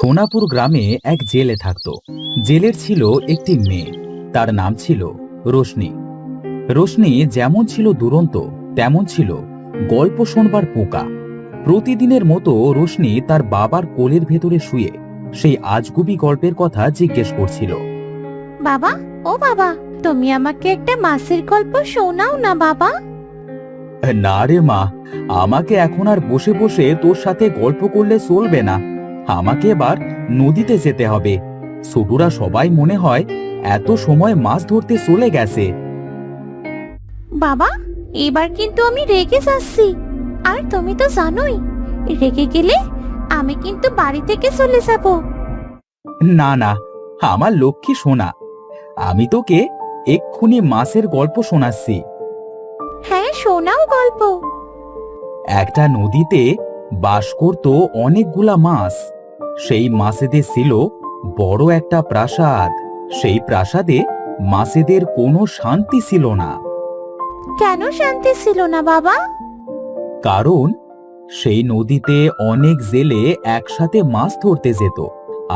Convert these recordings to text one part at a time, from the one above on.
সোনাপুর গ্রামে এক জেলে থাকত। জেলের ছিল একটি মেয়ে, তার নাম ছিল রোশনি। রোশনি যেমন ছিল দুরন্ত, তেমন ছিল গল্প শোনবার পোকা। প্রতিদিনের মতো রোশনি তার বাবার কোলের ভেতরে শুয়ে সেই আজগুবি গল্পের কথা জিজ্ঞেস করছিল। বাবা, ও বাবা, তুমি আমাকে একটা মাছের গল্প শোনাও না বাবা। না রে মা, আমাকে এখন আর বসে বসে তোর সাথে গল্প করলে চলবে না। আমাকে এবার নদীতে যেতে হবে। ছোটরা সবাই মনে হয় এত সময় মাছ ধরতে চলে গেছে। বাবা, এবার কিন্তু আমি রেগে যাচ্ছি। আর তুমি তো জানোই, রেগে গেলে আমি কিন্তু বাড়ি থেকে চলে যাব। না না, আমার লক্ষ্মী সোনা, আমি তোকে এক্ষুনি মাছের গল্প শোনাচ্ছি। হ্যাঁ, শোনাও গল্প। একটা নদীতে বাস করত অনেকগুলা মাছ। সেই মাছেদের ছিল বড় একটা প্রাসাদ। সেই প্রাসাদে মাছেদের কোনো শান্তি ছিল না। কেন শান্তি ছিল না বাবা? কারণ সেই নদীতে অনেক জেলে একসাথে মাছ ধরতে যেত,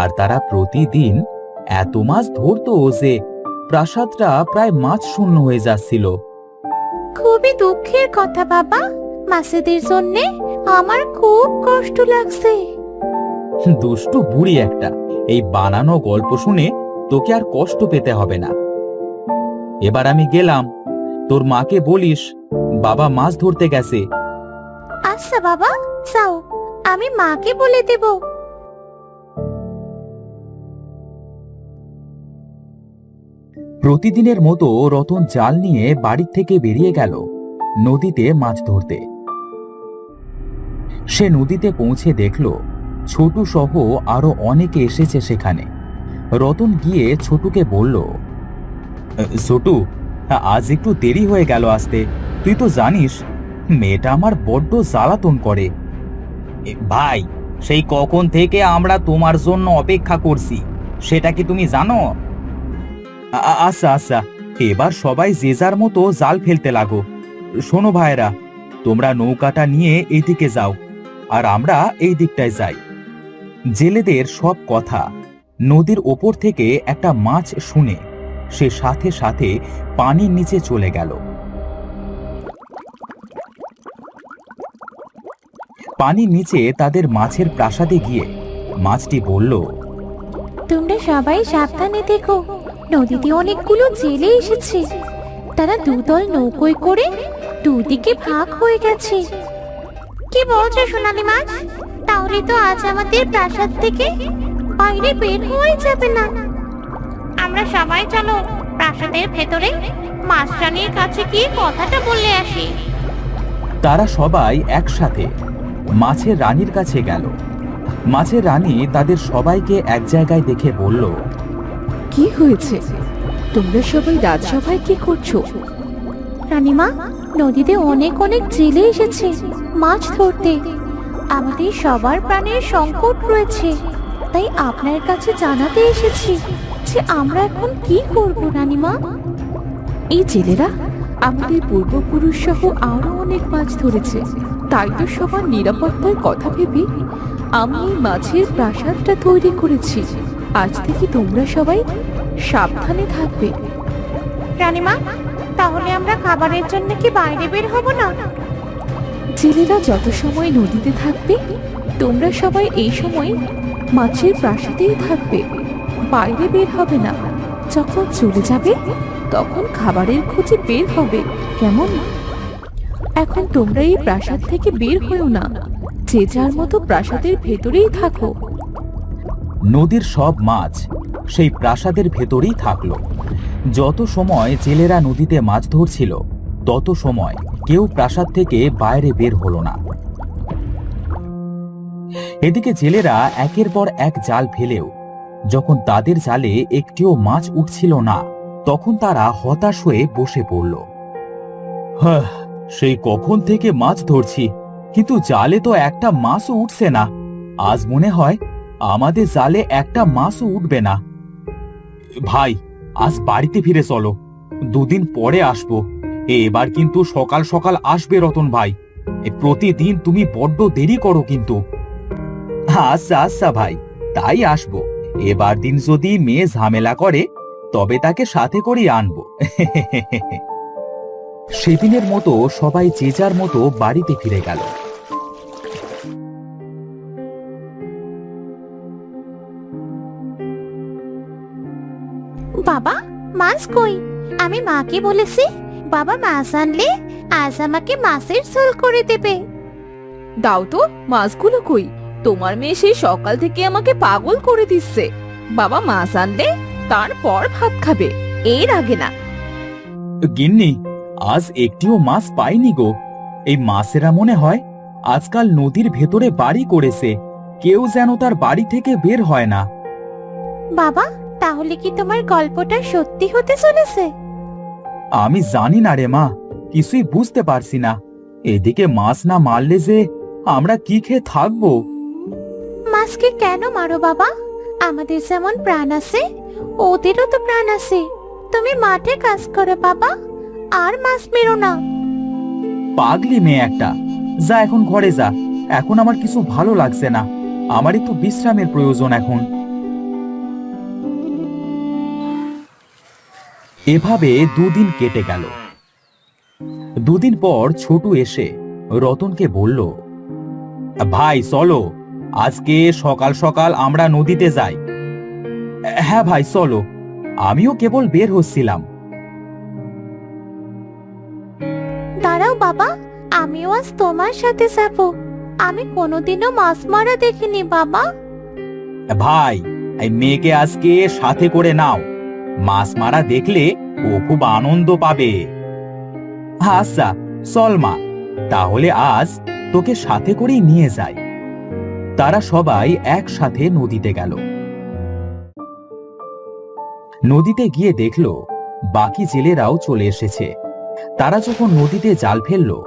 আর তারা প্রতিদিন এত মাছ ধরতো যে প্রাসাদটা প্রায় মাছ শূন্য হয়ে যাচ্ছিল। খুবই দুঃখের কথা বাবা, মাছেদের জন্য আমার খুব কষ্ট লাগছে। দুষ্টু বুড়ি একটা, এই বানানো গল্প শুনে তোকে আর কষ্ট পেতে হবে না। এবার আমি গেলাম, তোর মাকে বলিস বাবা মাছ ধরতে গেছে। আচ্ছা বাবা, যাও, আমি মাকে বলে দেব। প্রতিদিনের মতো রতন জাল নিয়ে বাড়ি থেকে বেরিয়ে গেল নদীতে মাছ ধরতে। সে নদীতে পৌঁছে দেখল ছোটু সহ আরো অনেকে এসেছে সেখানে। রতন গিয়ে ছোটুকে বলল, ছোটু, আজ একটু দেরি হয়ে গেল আসতে। তুই তো জানিস মেয়েটা আমার বড্ড জ্বালাতন করে। ভাই, সেই কখন থেকে আমরা তোমার জন্য অপেক্ষা করছি, সেটা কি তুমি জানো? আচ্ছা আচ্ছা, এবার সবাই যে যার মতো জাল ফেলতে লাগো। শোনো ভাইরা, তোমরা নৌকাটা নিয়ে এইদিকে যাও, আর আমরা এই দিকটায় যাই। জেলেদের সব কথা নদীর ওপর থেকে একটা মাছ শুনে সে সাথে সাথে পানির নিচে চলে গেল। পানির নিচে তাদের মাছের প্রাসাদে গিয়ে মাছটি বলল, তোমরা সবাই সাবধানে দেখো, নদীতে অনেকগুলো জেলে এসেছে। তারা দুদল নৌকোয় করে দুদিকে ভাগ হয়ে গেছে। কি বলছো সোনালী মাছ? তাহলে তো আজ আমাদের প্রাসাদ থেকে বাইরে বের হয়ে যাবে না। আমরা সবাই চলো প্রাসাদের ভেতরে মাছরানীর কাছে গিয়ে কথাটা বলে আসি। তারা সবাই একসাথে মাছের রানীর কাছে গেল। মাছের রানী তাদের সবাইকে এক জায়গায় দেখে বলল, কি হয়েছে? তোমরা সবাই রাজসভায় কি করছো? রানীমা, নদীতে অনেক অনেক জেলে এসেছে মাছ ধরতে। আমাদের সবার প্রাণের সংকট রয়েছে, তাই আপনার কাছে জানাতে এসেছি যে আমরা এখন কি করব রানীমা। এই জেলেরা আমাদের পূর্বপুরুষ সহ আরো অনেক মাছ ধরেছে, তাই তো সবার নিরাপত্তার কথা ভেবে আমি এই মাছের প্রাসাদটা তৈরি করেছি। আজ থেকে তোমরা সবাই সাবধানে থাকবে। রানীমা, তাহলে আমরা খাবারের জন্য কি বাইরে বের হব না? জেলেরা যত সময় নদীতে থাকবে, তোমরা সবাই এই সময় মাছের প্রাসাদেই থাকবে, বাইরে বের হবে না। যখন চলে যাবে তখন খাবারের খোঁজে বের হবে, কেমন? এখন তোমরা এই প্রাসাদ থেকে বের হয়েও না, যে যার মতো প্রাসাদের ভেতরেই থাকো। নদীর সব মাছ সেই প্রাসাদের ভেতরেই থাকলো। যত সময় জেলেরা নদীতে মাছ ধরছিল তত সময় কেউ প্রাসাদ থেকে বাইরে বের হলো না। এদিকে জেলেরা একের পর এক জাল ফেলেও যখন তাদের জালে একটিও মাছ উঠছিল না, তখন তারা হতাশ হয়ে বসে পড়ল। সেই কখন থেকে মাছ ধরছি, কিন্তু জালে তো একটা মাছও উঠছে না। আজ মনে হয় আমাদের জালে একটা মাছও উঠবে না। ভাই, আজ বাড়িতে ফিরে চলো, দুদিন পরে আসবো। এবার কিন্তু সকাল সকাল আসবে রতন ভাই। প্রতিদিন তুমি বড্ড দেরি করো কিন্তু। আচ্ছা আচ্ছা ভাই, তাই আসবো। এবার দিন যদি মেয়ে ঝামেলা করে তবে তাকে সাথে করেই আনবো। সেদিনের মতো সবাই যে যার মতো বাড়িতে ফিরে গেল। বাবা, মাছ কই? আমি মাকে বলেছি বাবা মাছ আনলে আজ আমাকে মাছের ঝোল করে দেবে। দাও তো, মাছগুলো কই? তোমার মেয়ে সেই সকাল থেকে আমাকে পাগল করে দিচ্ছে। বাবা মাছ আনলে তারপর ভাত খাবে, এর আগে না। গিন্নি, আজ একটিও মাছ পাইনি গো। এই মাছেরা মনে হয় আজকাল নদীর ভেতরে বাড়ি করেছে, কেউ যেন তার বাড়ি থেকে বের হয় না। বাবা, তাহলে কি তোমার গল্পটা সত্যি হতে চলেছে? আমি জানি না রে মা, কিছুই বুঝতে পারছি না। এদিকে মাছ না মারলে যে আমরা কি খেয়ে থাকবো? মাছকে কেন মারো বাবা? আমাদের যেমন প্রাণ আছে ওদেরও তো প্রাণ আছে। তুমি মাঠে কাজ করো বাবা, আর মাছ মেরো না। পাগলি মেয়ে একটা, যা এখন ঘরে যা। এখন আমার কিছু ভালো লাগছে না, আমার একটু বিশ্রামের প্রয়োজন এখন। এভাবে দুদিন কেটে গেল। দুদিন পর ছোটু এসে রতনকে বলল, ভাই চলো, আজকে সকাল সকাল আমরা নদীতে যাই। হ্যাঁ ভাই চলো, আমিও কেবল বের হচ্ছিলাম। দাঁড়াও বাবা, আমিও আজ তোমার সাথে যাব। আমি কোনোদিনও মাছ মারা দেখিনি বাবা। ভাই, এই মেয়েকে আজকে সাথে করে নাও, মাছ মারা দেখলে ও খুব আনন্দ পাবে। আচ্ছা চল মা, তাহলে আজ তোকে সাথে করেই নিয়ে যাই। তারা সবাই একসাথে নদীতে গেল। নদীতে গিয়ে দেখল বাকি জেলেরাও চলে এসেছে। তারা যখন নদীতে জাল ফেললো,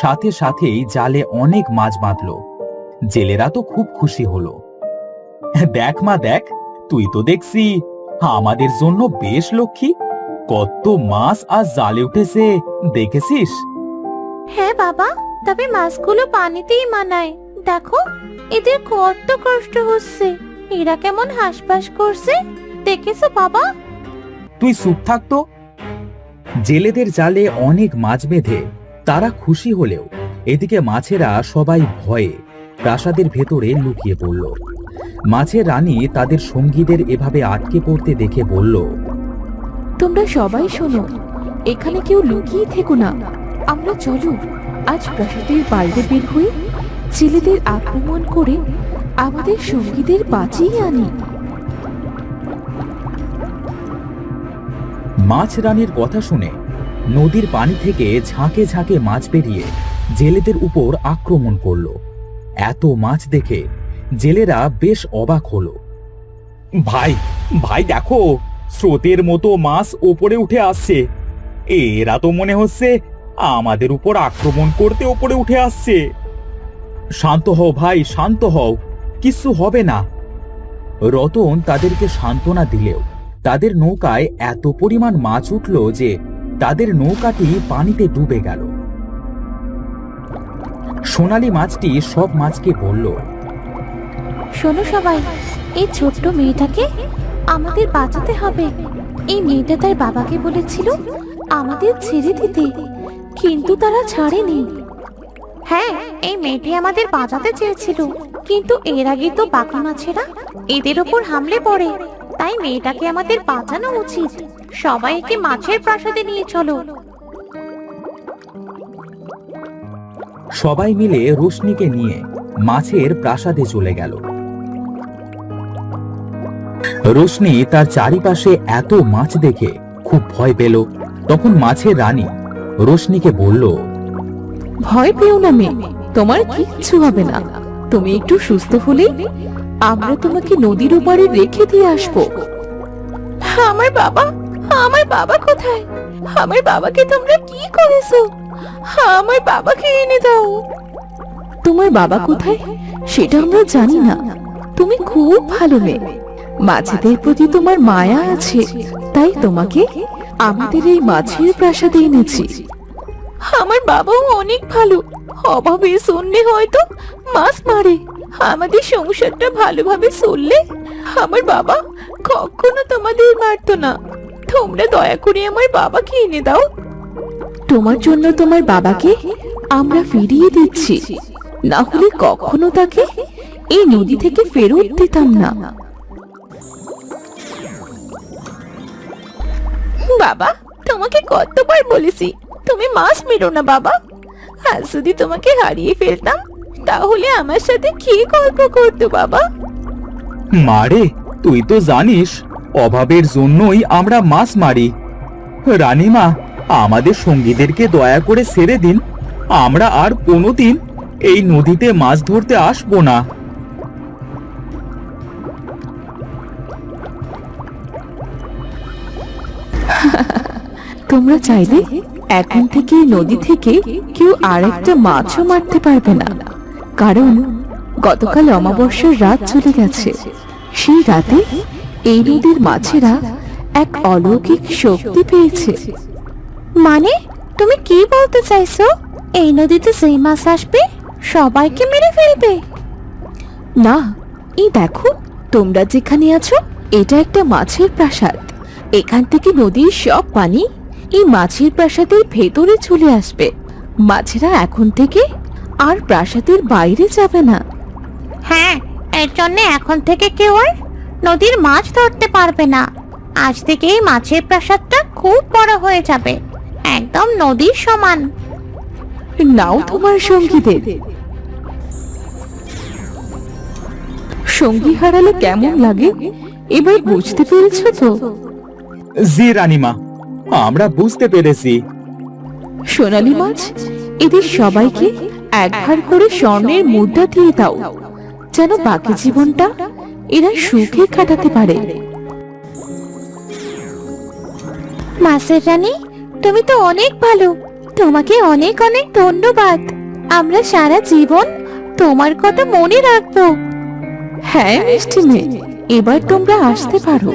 সাথে সাথেই জালে অনেক মাছ বাঁধল। জেলেরা তো খুব খুশি হলো। দেখ মা দেখ, তুই তো দেখছি আমাদের জন্য বেশ লক্ষ্মী। কত মাছ আজ জালে উঠেছে দেখেছিস? হ্যাঁ বাবা, তবে মাছগুলো পানিতেই মানায়। দেখো, এদের কত কষ্ট হচ্ছে। এরা কেমন হাঁসফাঁস করছে, দেখেছো বাবা? তুই চুপ থাকতো। জেলেদের জালে অনেক মাছ বেঁধে তারা খুশি হলেও এদিকে মাছেরা সবাই ভয়ে প্রাসাদের ভেতরে লুকিয়ে পড়ল। মাছের রানী তাদের সঙ্গীদের এভাবে আটকে পড়তে দেখে বলল, তোমরা সবাই শোনো, এখানে কেউ লুকিয়ে থেকো না। আমরা চলো আজ প্রাসাদের বাইরে বের হই, ছেলেদের আক্রমণ করে আমাদের সঙ্গীদের বাঁচিয়ে আনি। মাছ রানীর কথা শুনে নদীর পানি থেকে ঝাঁকে ঝাঁকে মাছ বেরিয়ে জেলেদের উপর আক্রমণ করল। এত মাছ দেখে জেলেরা বেশ অবাক হলো। ভাই ভাই দেখো, স্রোতের মতো মাছ ওপরে উঠে আসছে। এরা তো মনে হচ্ছে আমাদের উপর আক্রমণ করতে ওপরে উঠে আসছে। শান্ত হও ভাই, শান্ত হও, কিছু হবে না। রতন তাদেরকে সান্ত্বনা দিলেও তাদের নৌকায় এত পরিমাণ মাছ উঠল যে তাদের নৌকাটি পানিতে ডুবে গেল। সোনালী মাছটি সব মাছকে বলল, শোনো সবাই, এই ছোট্ট মেয়েটাকে আমাদের বাঁচাতে হবে। এই মেয়েটা তার বাবাকে বলেছিল আমাদের ছেড়ে দিতে, কিন্তু তারা ছাড়েনি। হ্যাঁ, এই মেয়েটি আমাদের বাঁচাতে চেয়েছিল, কিন্তু এর আগে তো বাকি মাছেরা এদের ওপর হামলে পড়ে। তাই মেয়েটাকে আমাদের বাঁচানো উচিত। সবাই একে মাছের প্রাসাদে নিয়ে চলো। সবাই মিলে রোশনিকে নিয়ে মাছের প্রাসাদে চলে গেল। রোশনি তার চারিপাশে এত মাছ দেখে খুব ভয় পেল। তখন মাছের রানী রোশনিকে বলল, ভয় পেও না মেয়ে, তোমার কিচ্ছু হবে না। তুমি একটু সুস্থ হলে আমরা তোমাকে নদীর ওপারে রেখে দিয়ে আসবো। আমার বাবা, আমার বাবা কোথায়? আমার বাবাকে তোমরা কি করেছো? আমার বাবাকে এনে দাও। তোমার বাবা কোথায় সেটা আমরা জানি না। তুমি খুব ভালো মেয়ে, মাছেদের প্রতি তোমার মায়া আছে, তাই তোমাকে আমাদের এই মাছের প্রাসাদে এনেছি। আমার বাবাও অনেক ভালো, অভাবে শূন্যে হয়তো মাছ মারে। আমাদের সংসারটা ভালোভাবে চললে আমার বাবা কখনো তোমাদের মারতো না। তোমরা দয়া করে আমার বাবাকে এনে দাও। তোমার জন্য তোমার বাবাকে আমরা ফিরিয়ে দিচ্ছি, না হলে কখনো তাকে এই নদী থেকে ফেরত দিতাম না। বাবা, তোমাকে কতবার বলেছি তুমি মাছ মেরো না বাবা। আজ যদি তোমাকে হারিয়ে ফেলতাম তাহলে আমার সাথে কি গল্প করতো বাবা? মারে, তুই তো জানিস অভাবের জন্যই আমরা মাছ মারি। রানীমা, আমাদের সঙ্গীদেরকে দয়া করে ছেড়ে দিন। আমরা আর কোনোদিন এই নদীতে মাছ ধরতে আসবো না। তোমরা চাইলে এখন থেকে এই নদী থেকে কেউ আর একটা মাছও মারতে পারবে না, কারণ গতকাল অমাবস্যার রাত চলে গেছে। সেই রাতে এই নদীর মাছেরা এক অলৌকিক শক্তি পেয়েছে। মানে তুমি কি বলতে চাইছো? এই নদীতে যেই মাছ আসবে সবাইকে মেরে ফেলবে? না, এই দেখো, তোমরা যেখানে আছো এটা একটা মাছের প্রাসাদ। এখান থেকে নদীর সব পানি এই মাছের প্রাসাদের ভেতরে চলে আসবে। মাছেরা এখন থেকে আর প্রাসাদের বাইরে যাবে না। হ্যাঁ, এর জন্য এখন থেকে কেউ আর নদীর মাছ ধরতে পারবে না। আজ থেকে এই মাছের প্রাসাদটা খুব বড় হয়ে যাবে, একদম নদীর সমান। নাও তোমার সঙ্গীদের। সঙ্গী হারালে কেমন লাগে এবার বুঝতে পেরেছো তো? জি রানীমা, আমরা বুঝতে পেরেছি। সোনালী মাছ, এদের সবাইকে একবার করে স্বর্ণের মুদ্রা দিয়ে দাও, যেন বাকি জীবনটা এরা সুখে কাটাতে পারে। মাছের রানী, তুমি তো অনেক ভালো, তোমাকে অনেক অনেক ধন্যবাদ। আমরা সারা জীবন তোমার কথা মনে রাখবো। হ্যাঁ মিষ্টি মেয়ে, এবার তোমরা আসতে পারো।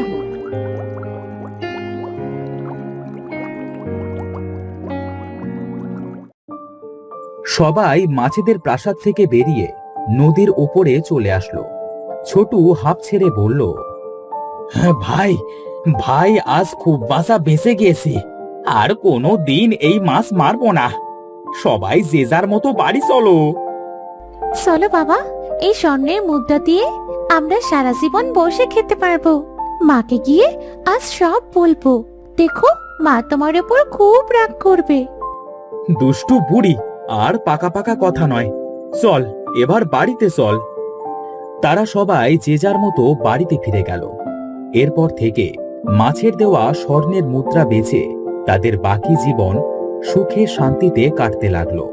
সবাই মাছেদের প্রাসাদ থেকে বেরিয়ে নদীর ওপরে চলে আসলো। ছোটু হাঁপ ছেড়ে বলল, ভাই ভাই, আজ খুব বাঁচা বেঁচে গিয়েছি। আর কোনো দিন এই মাছ মারবো না। সবাই যে যার মতো বাড়ি চলো। চলো বাবা, এই স্বর্ণের মুদ্রা দিয়ে আমরা সারা জীবন বসে খেতে পারবো। মাকে গিয়ে আজ সব বলবো। দেখো, মা তোমার উপর খুব রাগ করবে। দুষ্টু বুড়ি, আর পাকা পাকা কথা নয়, চল এবার বাড়িতে চল। তারা সবাই যে যার মতো বাড়িতে ফিরে গেল। এরপর থেকে মাছের দেওয়া স্বর্ণের মুদ্রা বেচে তাদের বাকি জীবন সুখে শান্তিতে কাটতে লাগলো।